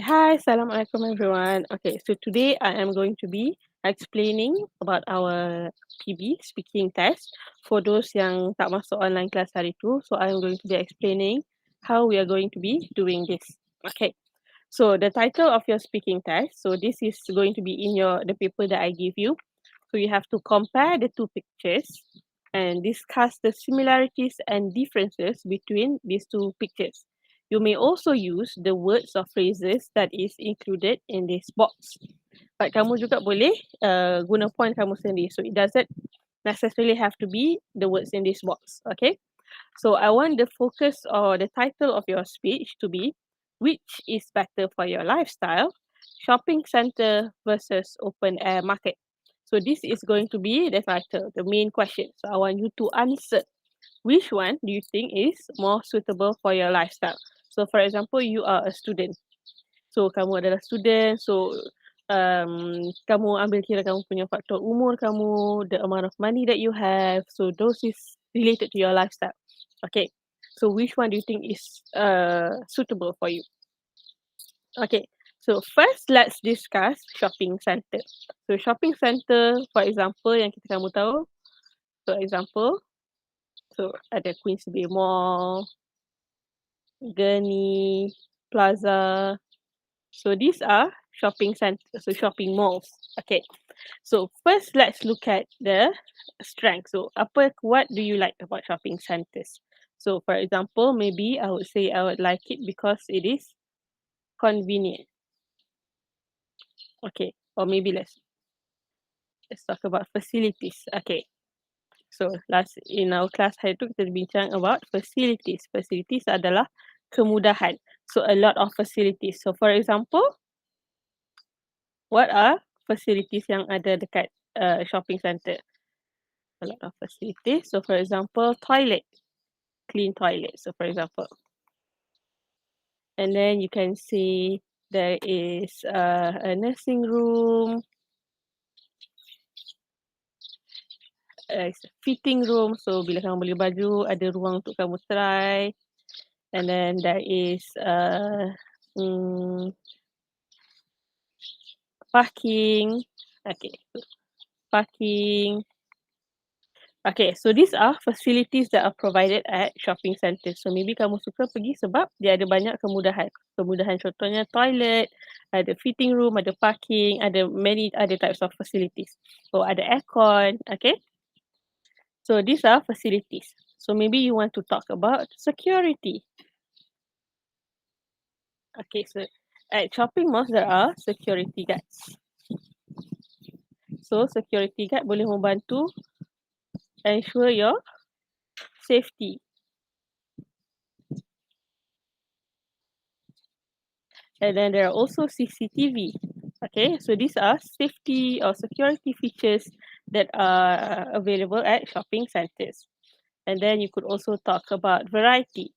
Hi, Assalamualaikum everyone. Okay, so today I am going to be explaining about our PB speaking test for those yang tak masuk online class hari tu. So I am going to be explaining how we are going to be doing this. Okay, so the title of your speaking test. So this is going to be in the paper that I give you. So you have to compare the two pictures and discuss the similarities and differences between these two pictures. You may also use the words or phrases that is included in this box. But kamu juga boleh guna point kamu sendiri. So it doesn't necessarily have to be the words in this box. Okay. So I want the focus or the title of your speech to be which is better for your lifestyle, shopping center versus open air market. So this is going to be the title, the main question. So I want you to answer which one do you think is more suitable for your lifestyle. So for example, you are a student. So kamu adalah student. So kamu ambil kira kamu punya faktor umur kamu, the amount of money that you have. So those is related to your lifestyle. Okay. So which one do you think is suitable for you? Okay. So first let's discuss shopping center. So shopping center, for example, yang kita kamu tahu, for example, so ada Queensway Mall, Gurney Plaza. So these are shopping centers, so shopping malls. Okay. So first let's look at the strength. So what do you like about shopping centers? So for example, maybe I would say I would like it because it is convenient. Okay. Or maybe let's talk about facilities. Okay. So last in our class hari tu kita bincang about facilities. Facilities adalah kemudahan. So a lot of facilities. So for example, what are facilities yang ada dekat shopping center? A lot of facilities. So for example, toilet, clean toilet. So for example, and then you can see there is a nursing room, fitting room. So bila kamu beli baju, ada ruang untuk kamu try. And then there is parking. Okay, parking. Okay, so these are facilities that are provided at shopping centres. So maybe kamu suka pergi sebab dia ada banyak kemudahan. Kemudahan contohnya toilet, ada fitting room, ada parking, ada many other types of facilities. So ada aircon, okay? So these are facilities. So maybe you want to talk about security. Okay, so at shopping malls there are security guards. So security guard boleh membantu ensure your safety. And then there are also CCTV. Okay, so these are safety or security features that are available at shopping centers. And then you could also talk about variety.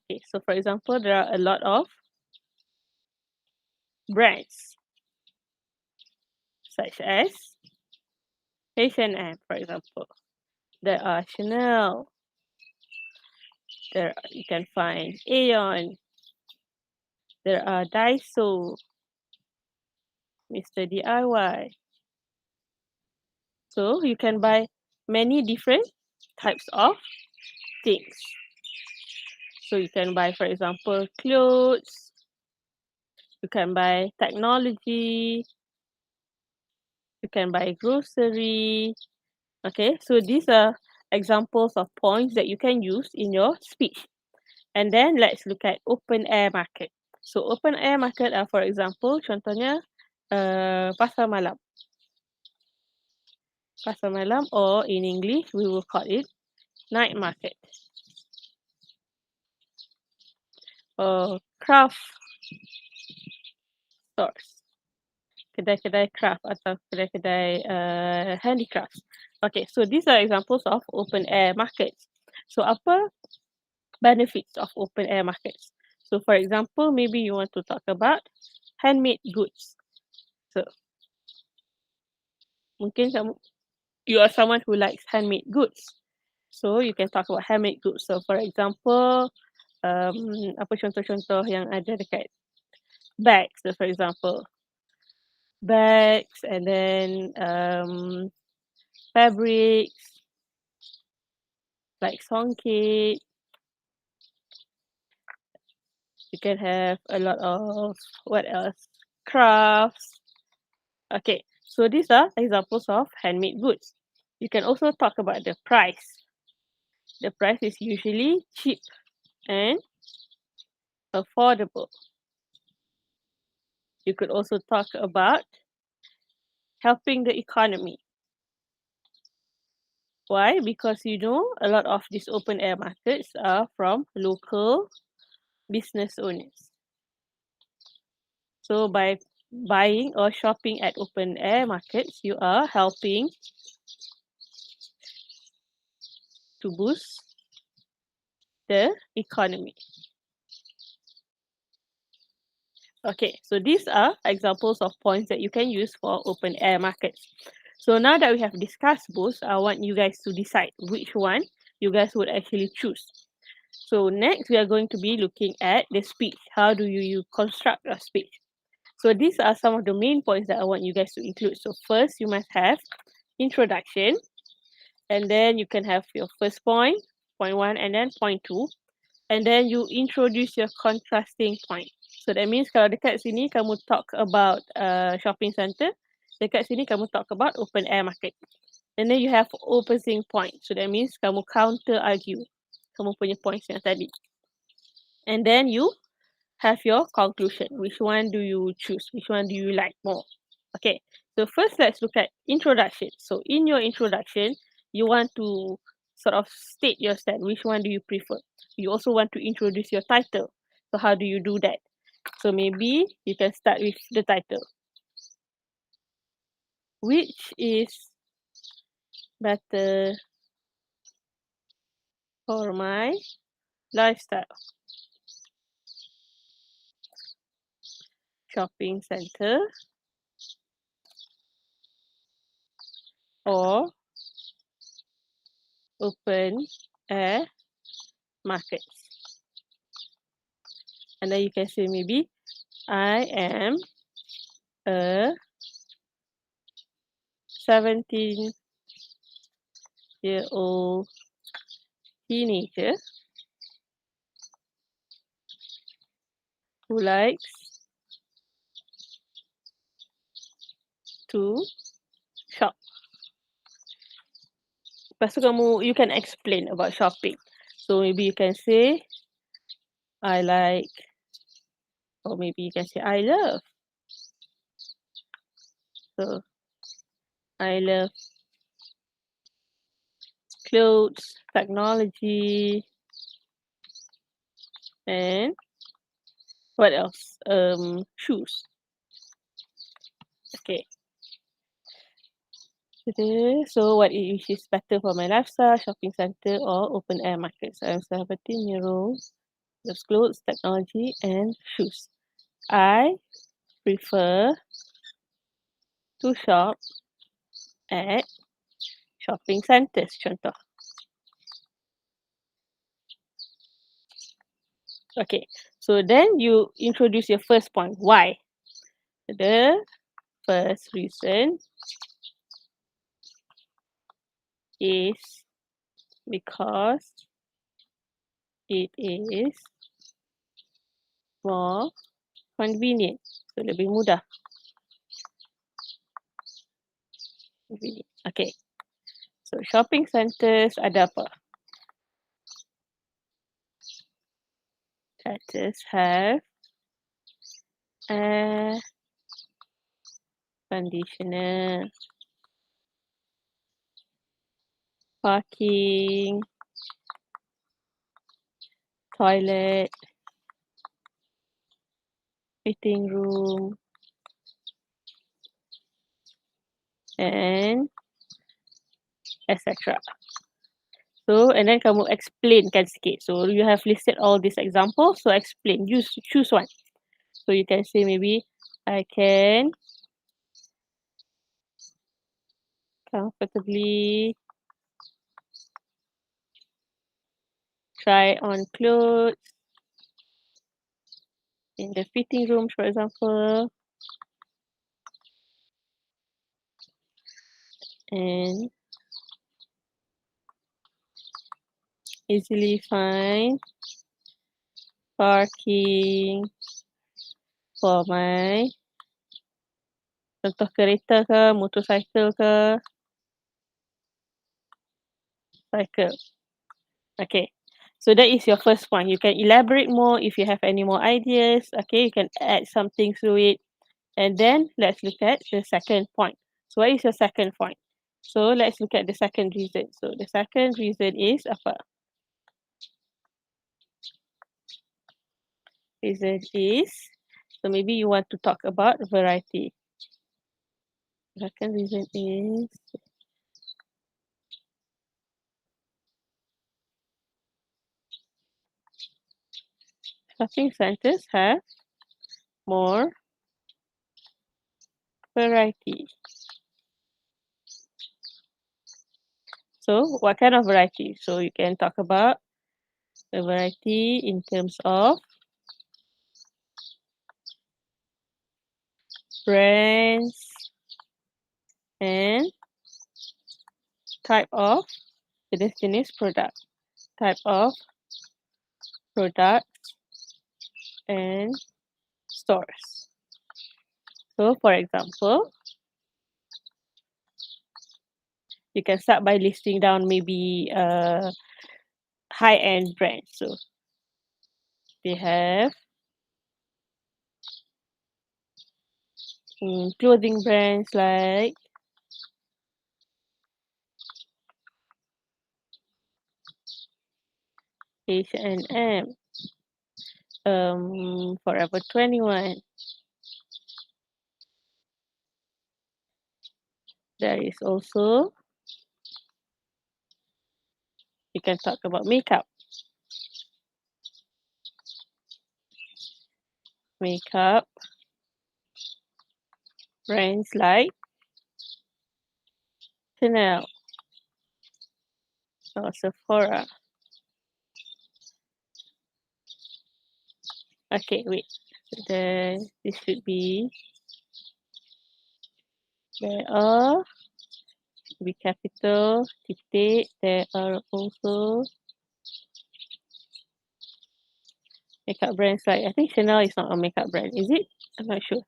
Okay, so for example, there are a lot of brands such as H&M, for example. There are Chanel. There you can find Aeon. There are Daiso, Mr. DIY. So you can buy many different types of things. So you can buy, for example, clothes. You can buy technology. You can buy grocery. Okay, so these are examples of points that you can use in your speech. And then let's look at open air market. So open air market are, for example, contohnya pasar malam. Pasar malam, or in English, we will call it night market. Or craft stores. Kedai-kedai craft atau kedai-kedai handicrafts. Okay, so these are examples of open air markets. So apa benefits of open air markets? So for example, maybe you want to talk about handmade goods. So mungkin you are someone who likes handmade goods. So you can talk about handmade goods. So for example, apa contoh-contoh yang ada dekat bags, for example. Bags and then fabrics like songket. You can have a lot of what else? Crafts. Okay, so these are examples of handmade goods. You can also talk about the price. The price is usually cheap and affordable. You could also talk about helping the economy. Why? Because you know a lot of these open air markets are from local business owners. So by buying or shopping at open air markets, you are helping to boost the economy. Okay, so these are examples of points that you can use for open air markets. So now that we have discussed both, I want you guys to decide which one you guys would actually choose. So next, we are going to be looking at the speech. How do you construct a speech? So these are some of the main points that I want you guys to include. So first, you must have introduction, and then you can have your first point, point one, and then point two, and then you introduce your contrasting point. So that means kalau dekat sini kamu talk about shopping center, dekat sini kamu talk about open air market. And then you have opposing point. So that means kamu counter argue kamu punya points yang tadi. And then you have your conclusion. Which one do you choose? Which one do you like more? Okay, so first let's look at introduction. So in your introduction, you want to sort of state your stand. Which one do you prefer? You also want to introduce your title. So how do you do that? So maybe you can start with the title. Which is better for my lifestyle? Shopping center or open air markets? And then you can say maybe I am a 17-year-old teenager who likes to shop. Lepas tu you can explain about shopping. So maybe you can say, I like, or maybe you can say, I love. So, I love clothes, technology, and what else? Shoes. Okay. So what is better for my lifestyle, shopping center or open air market? So I'm 17-year-old, loves clothes, technology, and shoes. I prefer to shop at shopping centers, contoh. Okay, so then you introduce your first point. Why? The first reason is because it is more convenient. So lebih mudah. Convenient. Okay. So shopping centers ada apa? Centers have air conditioner, parking, toilet, fitting room, and etc. So, and then kamu explainkan sikit. So, you have listed all these examples. So, explain. Choose one. So, you can say maybe, I can comfortably try on clothes in the fitting rooms, for example, and easily find parking for my contoh kereta ke, motorcycle ke, cycle. Okay. So that is your first point. You can elaborate more if you have any more ideas. Okay, you can add something to it. And then let's look at the second point. So what is your second point? So let's look at the second reason. So the second reason is apa? Reason is, so maybe you want to talk about variety. Second reason is shopping centers have more variety. So what kind of variety? So you can talk about the variety in terms of brands and type of the jenis product. Type of product and stores. So for example, you can start by listing down maybe high-end brands. So they have clothing brands like H&M, Forever 21. There is also, you can talk about makeup. Makeup brands like Chanel or Sephora. Okay, wait. Then this should be, there are, be capital, titik, there are also makeup brands like, I think Chanel is not a makeup brand, is it? I'm not sure.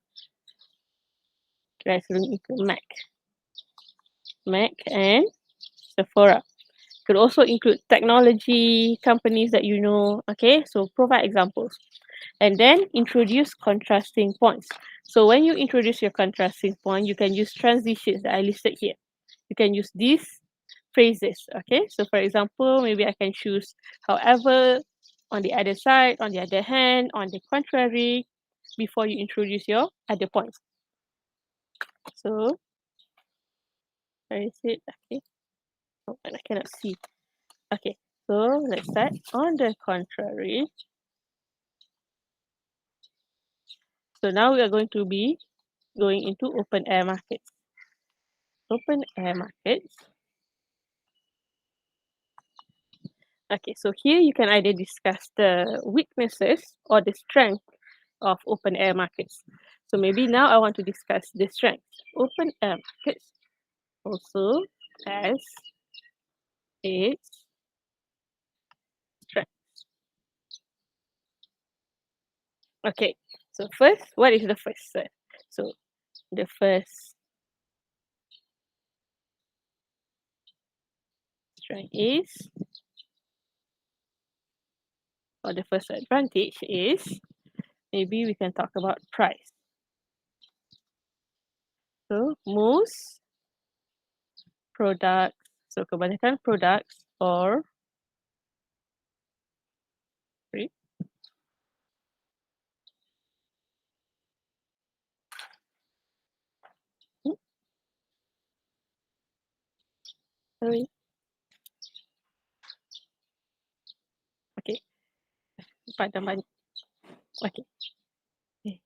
Let's look into MAC. MAC and Sephora. Could also include technology companies that you know. Okay, so provide examples. And then introduce contrasting points. So when you introduce your contrasting point, you can use transitions that I listed here. You can use these phrases. Okay, so for example, maybe I can choose however, on the other side, on the other hand, on the contrary, before you introduce your other points. So, where is it? Okay, oh, and I cannot see. Okay, so let's start. On the contrary, so now we are going to be going into open air markets. Open air markets. Okay, so here you can either discuss the weaknesses or the strength of open air markets. So maybe now I want to discuss the strength. Open air markets also has its strength. Okay, so first, what is the first? So the first strength is, or the first advantage is, maybe we can talk about price. So most products, so kebanyakan products or sorry, sorry. Okay, padam banyak. Okay. Okay.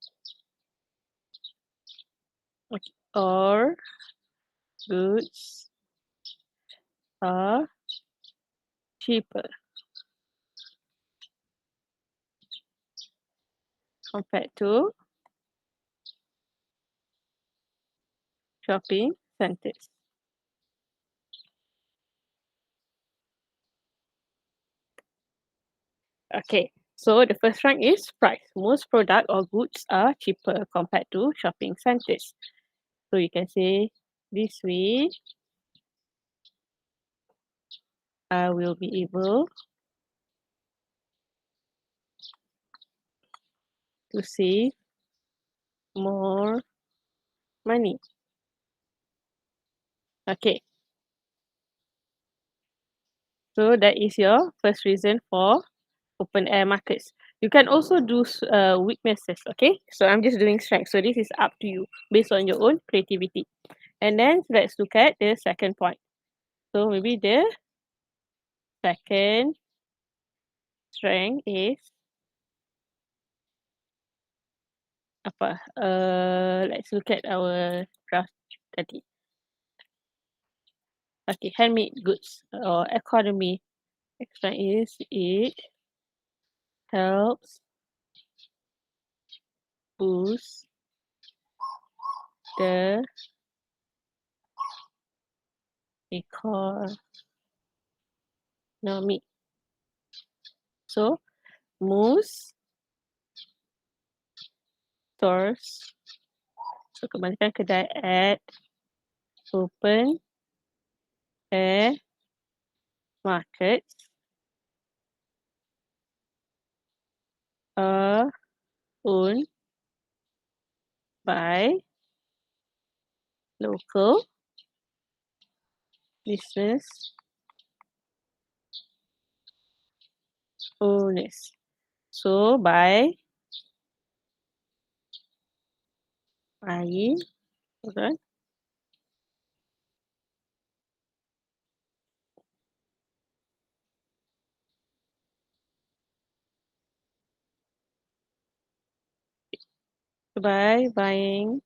Or goods are cheaper. compared to shopping centers. Okay, so the first rank is price. Most product or goods are cheaper compared to shopping centers. So you can say this way, I will be able to save more money. Okay, so that is your first reason for open air markets. You can also do weaknesses, okay? So I'm just doing strength. So this is up to you based on your own creativity. And then let's look at the second point. So maybe the second strength is apa? Let's look at our graph tadi. Okay, handmade goods or economy. Next one is it helps boost the economy. So most stores, so kebanyakan kedai at open air markets are owned by local business owners. So by buying, hold on. By buying,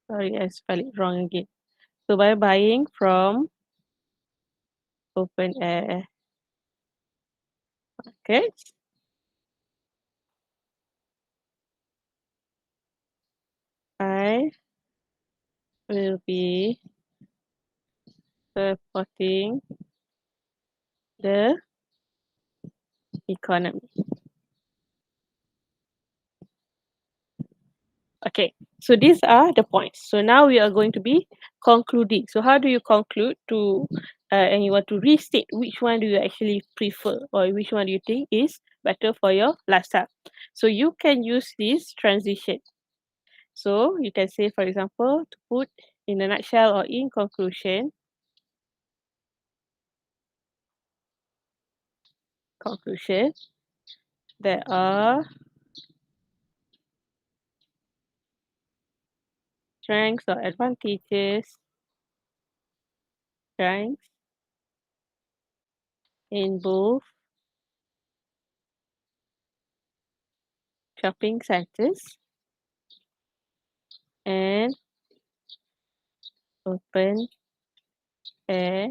sorry, I spelled it wrong again. So by buying from open air markets, I will be supporting the economy. Okay, so these are the points. So now we are going to be concluding. So how do you conclude to, and you want to restate which one do you actually prefer or which one do you think is better for your lifestyle? So you can use this transition. So you can say, for example, to put in a nutshell or in conclusion, there are strengths or strengths in both shopping centers and open air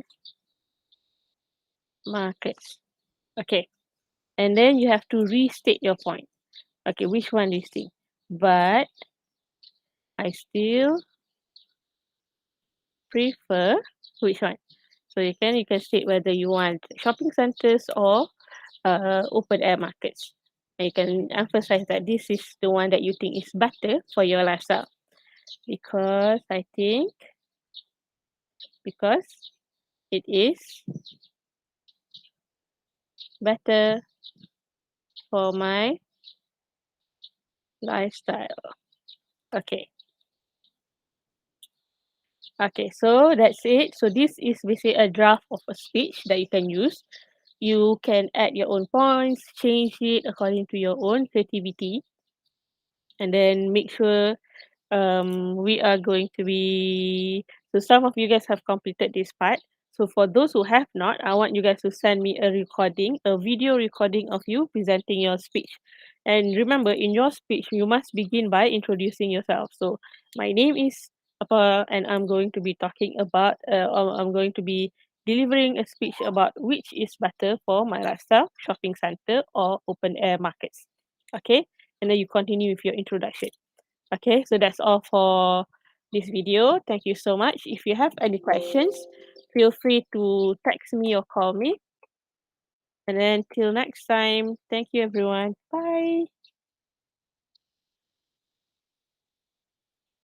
markets. Okay, and then you have to restate your point. Okay, which one do you think? But I still prefer which one? So you can state whether you want shopping centers or open air markets. And you can emphasize that this is the one that you think is better for your lifestyle. Because I think because it is better for my lifestyle. Okay. Okay, so that's it. So this is basically a draft of a speech that you can use. You can add your own points, change it according to your own creativity, and then make sure we are going to be, so some of you guys have completed this part. So for those who have not, I want you guys to send me a recording, a video recording of you presenting your speech. And remember, in your speech, you must begin by introducing yourself. So my name is apa, and I'm going to be talking about, or I'm going to be delivering a speech about which is better for my lifestyle, shopping center or open air markets. Okay, and then you continue with your introduction. Okay, so that's all for this video. Thank you so much. If you have any questions, feel free to text me or call me. And then till next time, thank you everyone. Bye.